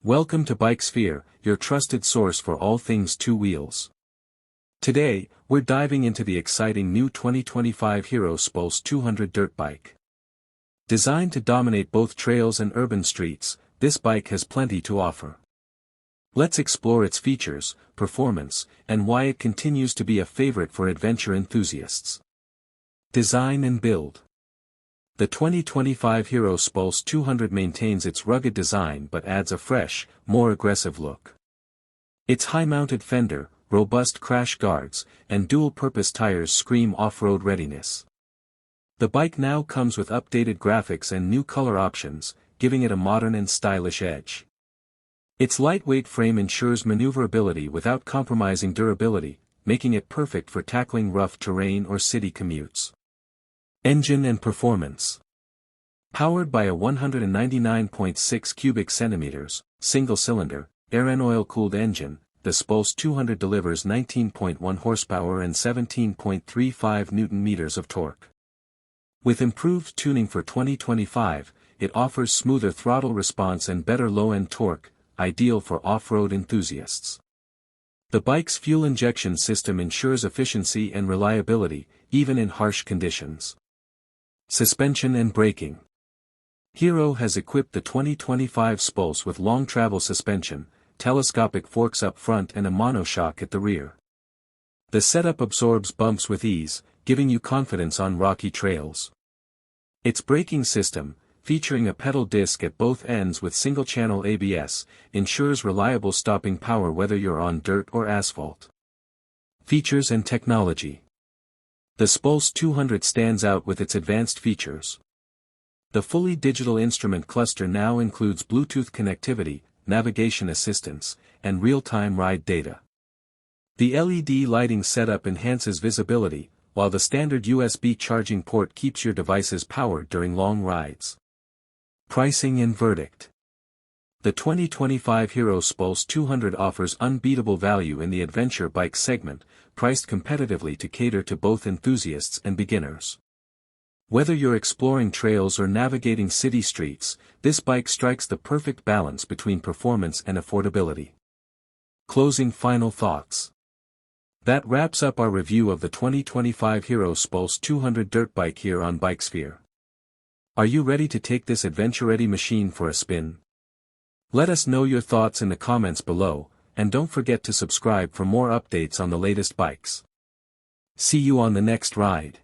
Welcome to Bikesphere, your trusted source for all things two wheels. Today, we're diving into the exciting new 2025 Hero Xpulse 200 dirt bike. Designed to dominate both trails and urban streets, this bike has plenty to offer. Let's explore its features, performance, and why it continues to be a favorite for adventure enthusiasts. Design and build. The 2025 Hero Xpulse 200 maintains its rugged design but adds a fresh, more aggressive look. Its high-mounted fender, robust crash guards, and dual-purpose tires scream off-road readiness. The bike now comes with updated graphics and new color options, giving it a modern and stylish edge. Its lightweight frame ensures maneuverability without compromising durability, making it perfect for tackling rough terrain or city commutes. Engine and performance. Powered by a 199.6 cubic centimeters, single-cylinder, air and oil-cooled engine, the Xpulse 200 delivers 19.1 horsepower and 17.35 Nm of torque. With improved tuning for 2025, it offers smoother throttle response and better low-end torque, ideal for off-road enthusiasts. The bike's fuel injection system ensures efficiency and reliability, even in harsh conditions. Suspension and braking. Hero has equipped the 2025 Xpulse with long-travel suspension, telescopic forks up front and a monoshock at the rear. The setup absorbs bumps with ease, giving you confidence on rocky trails. Its braking system, featuring a pedal disc at both ends with single-channel ABS, ensures reliable stopping power whether you're on dirt or asphalt. Features and technology. The Xpulse 200 stands out with its advanced features. The fully digital instrument cluster now includes Bluetooth connectivity, navigation assistance, and real-time ride data. The LED lighting setup enhances visibility, while the standard USB charging port keeps your devices powered during long rides. Pricing and verdict. The 2025 Hero Xpulse 200 offers unbeatable value in the adventure bike segment, priced competitively to cater to both enthusiasts and beginners. Whether you're exploring trails or navigating city streets, this bike strikes the perfect balance between performance and affordability. Closing final thoughts. That wraps up our review of the 2025 Hero Xpulse 200 dirt bike here on Bikesphere. Are you ready to take this adventure-ready machine for a spin? Let us know your thoughts in the comments below, and don't forget to subscribe for more updates on the latest bikes. See you on the next ride.